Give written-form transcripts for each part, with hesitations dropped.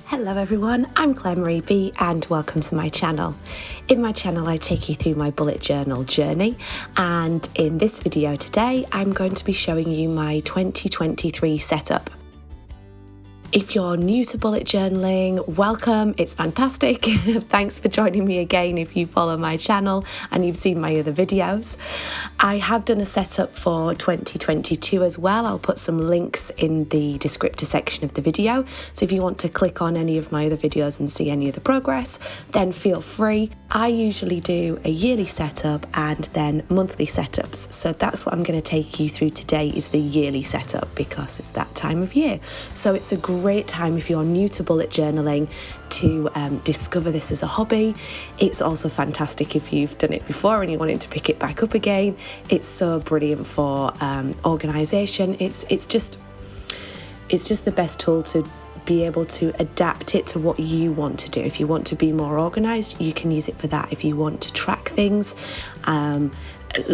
Hello everyone, I'm Claire Marie B and welcome to my channel. In my channel I take you through my bullet journal journey, and in this video today I'm going to be showing you my 2023 setup. If you're new to bullet journaling, welcome, it's fantastic. Thanks for joining me again if you follow my channel and you've seen my other videos. I have done a setup for 2022 as well. I'll put some links in the descriptor section of the video. So if you want to click on any of my other videos and see any of the progress, then feel free. I usually do a yearly setup and then monthly setups. So that's what I'm going to take you through today, is the yearly setup, because it's that time of year. So it's a great time if you're new to bullet journaling to discover this as a hobby. It's also fantastic if you've done it before and you wanted to pick it back up again. It's so brilliant for organisation. It's just the best tool to be able to adapt it to what you want to do. If you want to be more organised, you can use it for that. If you want to track things,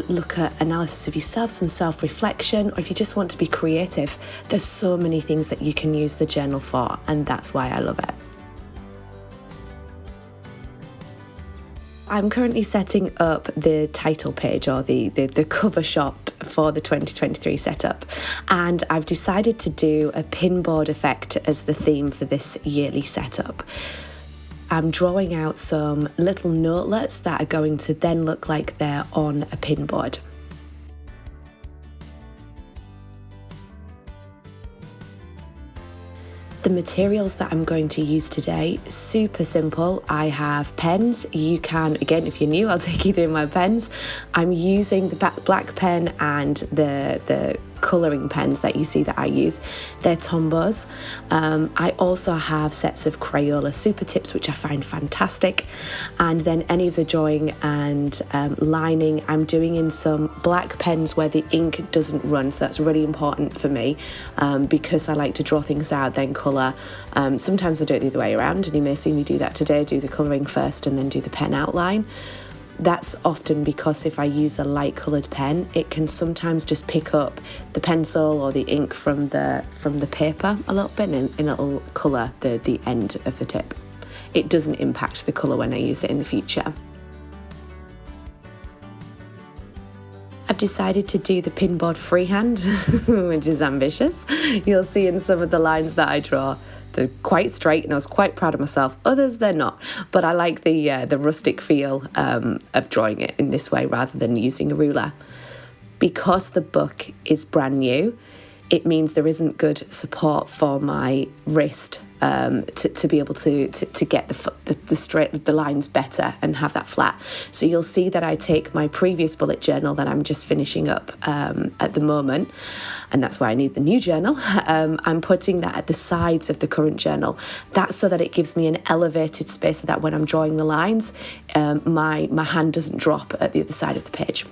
look at analysis of yourself, some self-reflection, or if you just want to be creative, there's so many things that you can use the journal for, and that's why I love it. I'm currently setting up the title page, or the cover shot for the 2023 setup, and I've decided to do a pinboard effect as the theme for this yearly setup. I'm drawing out some little notelets that are going to then look like they're on a pinboard. The materials that I'm going to use today, super simple. I have pens. You can, again, if you're new, I'll take you through my pens. I'm using the black pen and the colouring pens that you see that I use. They're Tombows. I also have sets of Crayola Super Tips, which I find fantastic. And then any of the drawing and lining, I'm doing in some black pens where the ink doesn't run. So that's really important for me because I like to draw things out, then colour. Sometimes I do it the other way around, and you may see me do that today, do the colouring first and then do the pen outline. That's often because if I use a light coloured pen, it can sometimes just pick up the pencil or the ink from the paper a little bit, and it'll colour the end of the tip. It doesn't impact the colour when I use it in the future. I've decided to do the pinboard freehand, which is ambitious. You'll see in some of the lines that I draw, they're quite straight, and I was quite proud of myself. Others, they're not. But I like the rustic feel of drawing it in this way rather than using a ruler. Because the book is brand new, it means there isn't good support for my wrist to be able to get the lines better and have that flat. So you'll see that I take my previous bullet journal that I'm just finishing up at the moment, and that's why I need the new journal. I'm putting that at the sides of the current journal. That's so that it gives me an elevated space, so that when I'm drawing the lines, my hand doesn't drop at the other side of the page.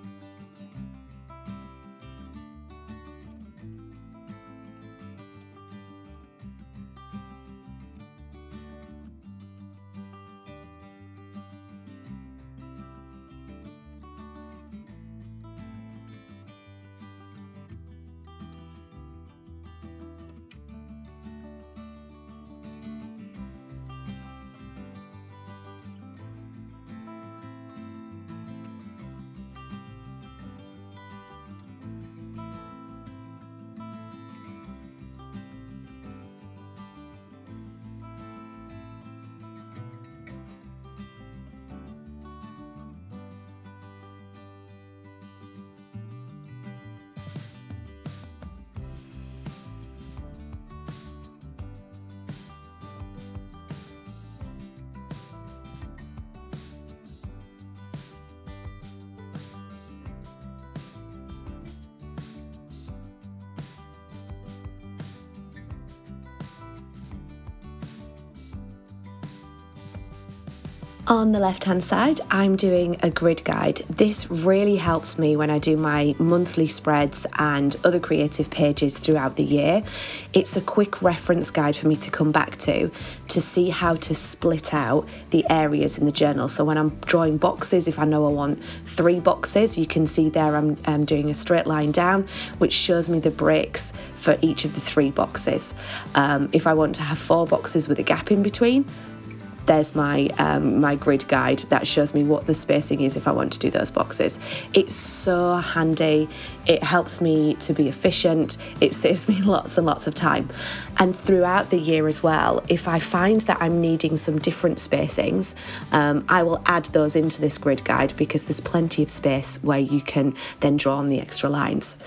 On the left hand side, I'm doing a grid guide. This really helps me when I do my monthly spreads and other creative pages throughout the year. It's a quick reference guide for me to come back to see how to split out the areas in the journal. So when I'm drawing boxes, if I know I want 3 boxes, you can see there I'm doing a straight line down, which shows me the breaks for each of the 3 boxes. If I want to have 4 boxes with a gap in between, there's my my grid guide that shows me what the spacing is if I want to do those boxes. It's so handy. It helps me to be efficient. It saves me lots and lots of time. And throughout the year as well, if I find that I'm needing some different spacings, I will add those into this grid guide because there's plenty of space where you can then draw on the extra lines.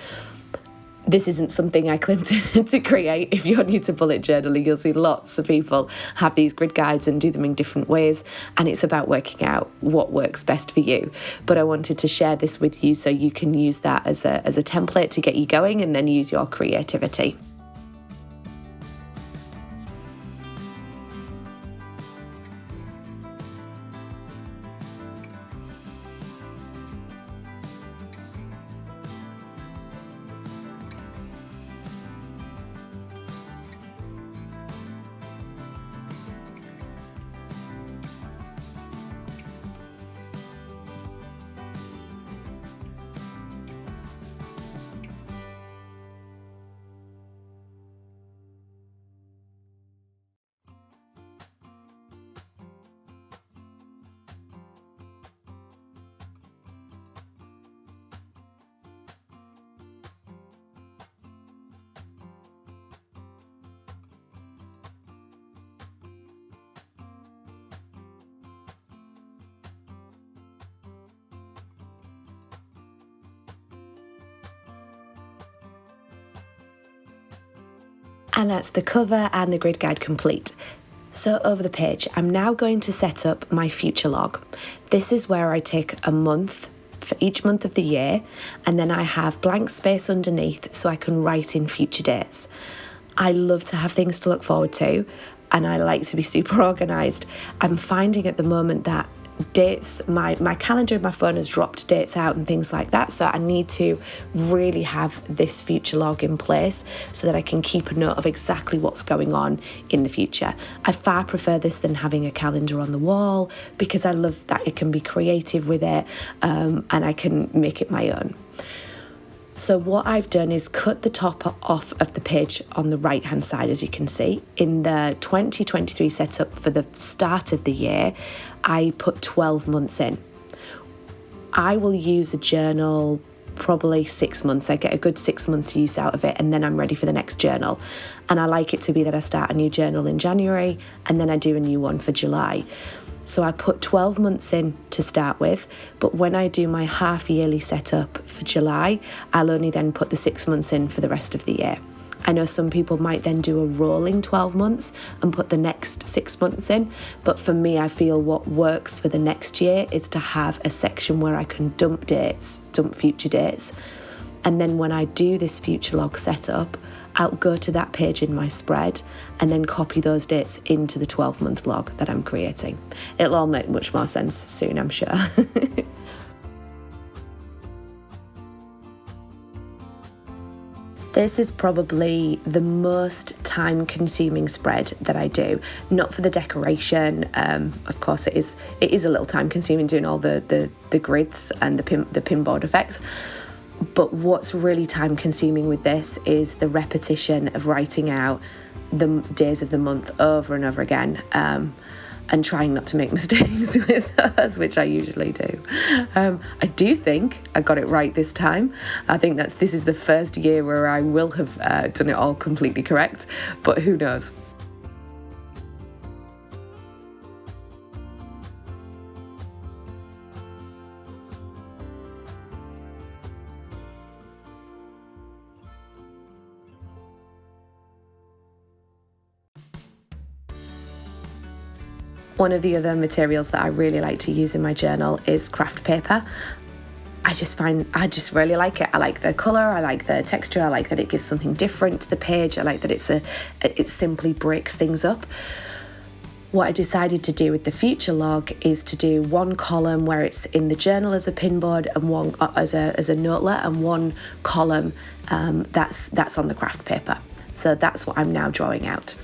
This isn't something I claim to create. If you're new to bullet journaling, you'll see lots of people have these grid guides and do them in different ways, and it's about working out what works best for you. But I wanted to share this with you so you can use that as a template to get you going and then use your creativity. And that's the cover and the grid guide complete. So over the page, I'm now going to set up my future log. This is where I take a month for each month of the year, and then I have blank space underneath so I can write in future dates. I love to have things to look forward to, and I like to be super organised. I'm finding at the moment that dates, my calendar in my phone has dropped dates out and things like that, so I need to really have this future log in place so that I can keep a note of exactly what's going on in the future. I far prefer this than having a calendar on the wall because I love that it can be creative with it, and I can make it my own. So what I've done is cut the top off of the page on the right hand side, as you can see. In the 2023 setup for the start of the year, I put 12 months in. I will use a journal probably 6 months. I get a good 6 months use out of it, and then I'm ready for the next journal. And I like it to be that I start a new journal in January and then I do a new one for July. So I put 12 months in to start with, but when I do my half yearly setup for July, I'll only then put the 6 months in for the rest of the year. I know some people might then do a rolling 12 months and put the next 6 months in, but for me, I feel what works for the next year is to have a section where I can dump future dates. And then when I do this future log setup, I'll go to that page in my spread and then copy those dates into the 12-month log that I'm creating. It'll all make much more sense soon, I'm sure. This is probably the most time-consuming spread that I do. Not for the decoration, of course it is a little time-consuming doing all the grids and the pinboard effects. But what's really time-consuming with this is the repetition of writing out the days of the month over and over again, and trying not to make mistakes with those, which I usually do. I do think I got it right this time. I think this is the first year where I will have done it all completely correct, but who knows? One of the other materials that I really like to use in my journal is craft paper. I just really like it. I like the colour, I like the texture, I like that it gives something different to the page, I like that it simply breaks things up. what I decided to do with the future log is to do one column where it's in the journal as a pinboard and one as a notelet, and one column that's on the craft paper. So that's what I'm now drawing out.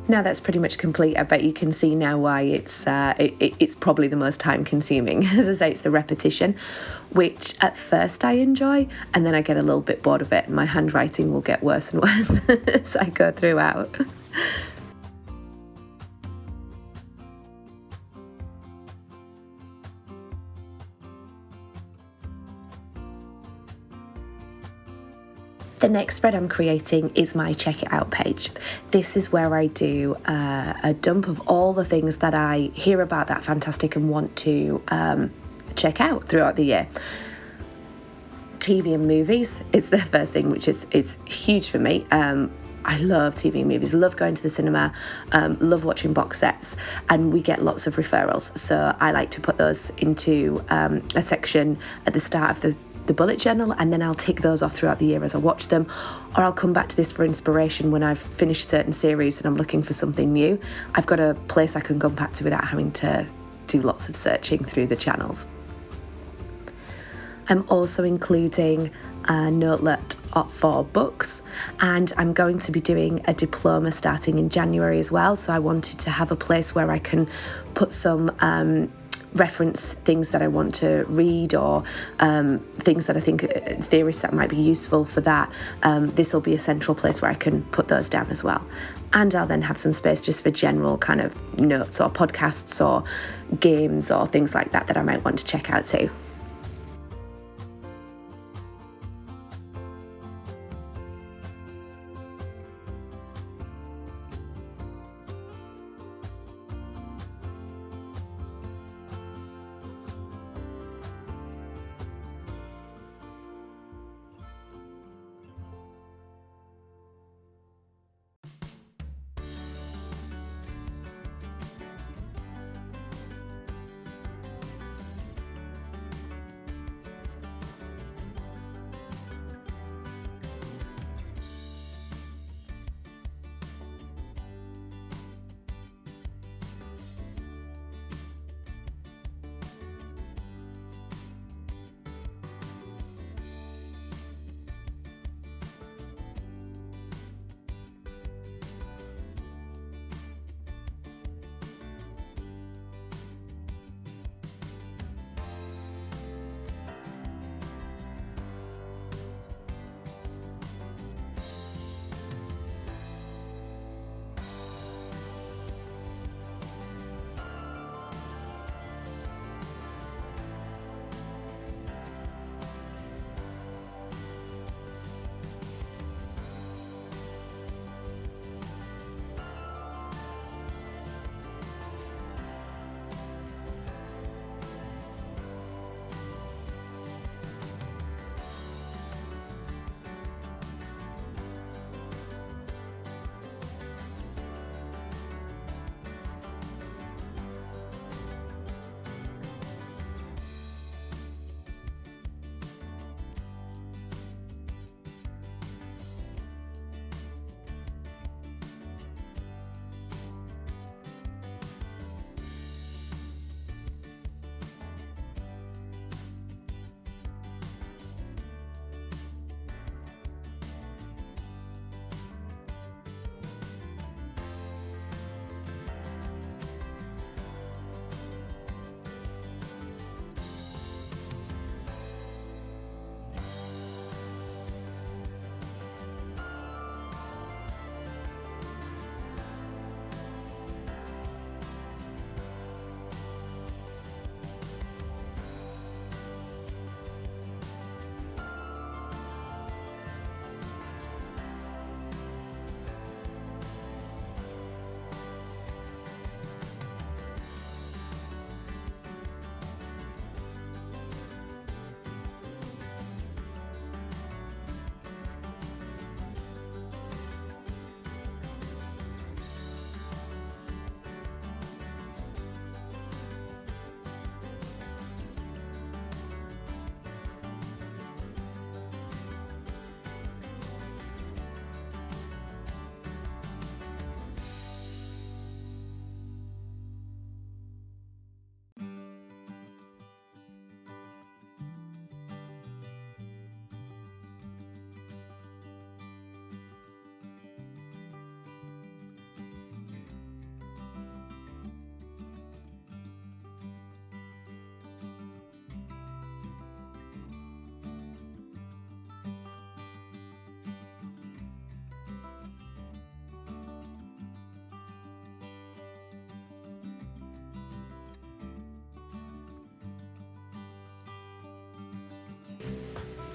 Now that's pretty much complete, I bet you can see now why it's probably the most time consuming. As I say, it's the repetition, which at first I enjoy, and then I get a little bit bored of it, and my handwriting will get worse and worse as I go throughout. The next spread I'm creating is my check it out page. This is where I do a dump of all the things that I hear about that fantastic and want to check out throughout the year. TV and movies is the first thing, which is huge for me. I love TV and movies, love going to the cinema, love watching box sets, and we get lots of referrals. So I like to put those into a section at the start of the bullet journal, and then I'll tick those off throughout the year as I watch them, or I'll come back to this for inspiration when I've finished certain series and I'm looking for something new. I've got a place I can come back to without having to do lots of searching through the channels. I'm also including a Notelet for books, and I'm going to be doing a diploma starting in January as well, so I wanted to have a place where I can put some reference things that I want to read, or things that I think theorists that might be useful for that. This will be a central place where I can put those down as well. And I'll then have some space just for general kind of notes or podcasts or games or things like that that I might want to check out too.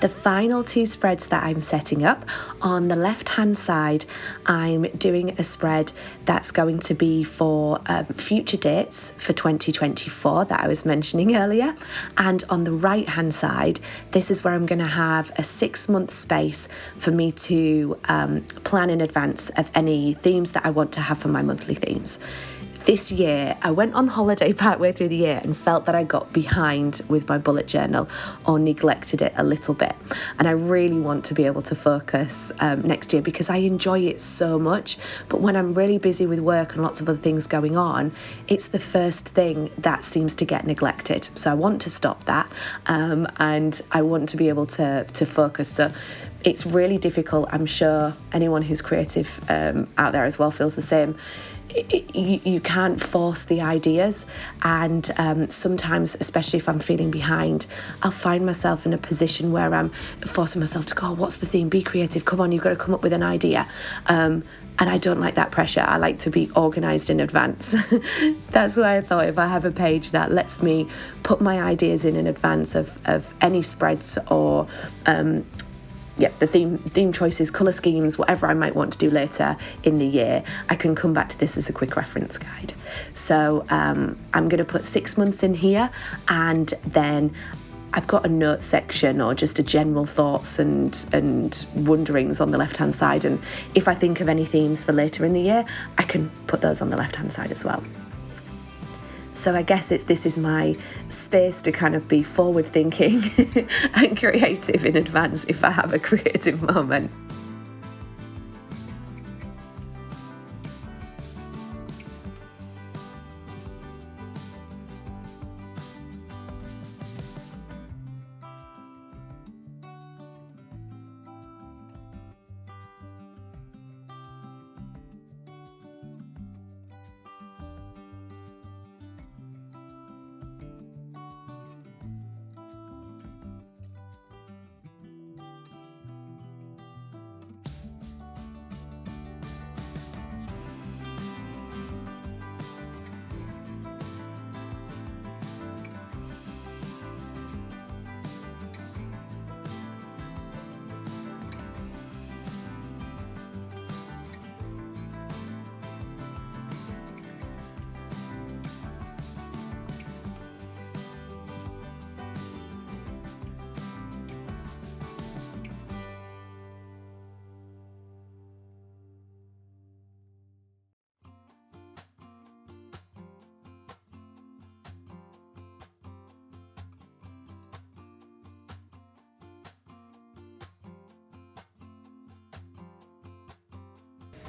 the final two spreads that I'm setting up. On the left hand side, I'm doing a spread that's going to be for future dates for 2024 that I was mentioning earlier, and on the right hand side, this is where I'm going to have a 6-month space for me to plan in advance of any themes that I want to have for my monthly themes. This year, I went on holiday partway through the year and felt that I got behind with my bullet journal or neglected it a little bit. And I really want to be able to focus next year because I enjoy it so much. But when I'm really busy with work and lots of other things going on, it's the first thing that seems to get neglected. So I want to stop that, and I want to be able to focus. So it's really difficult. I'm sure anyone who's creative out there as well feels the same. You can't force the ideas, and sometimes, especially if I'm feeling behind, I'll find myself in a position where I'm forcing myself to go, oh, what's the theme? Be creative, come on, you've got to come up with an idea. And I don't like that pressure. I like to be organised in advance. That's why I thought if I have a page that lets me put my ideas in advance of any spreads or the theme choices, colour schemes, whatever I might want to do later in the year, I can come back to this as a quick reference guide. So I'm going to put 6 months in here, and then I've got a note section or just a general thoughts and wonderings on the left hand side, and if I think of any themes for later in the year, I can put those on the left hand side as well. So I guess this is my space to kind of be forward thinking and creative in advance if I have a creative moment.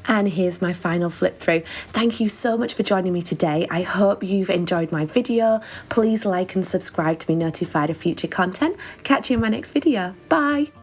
And here's my final flip through. Thank you so much for joining me today. I hope you've enjoyed my video. Please like and subscribe to be notified of future content. Catch you in my next video. Bye.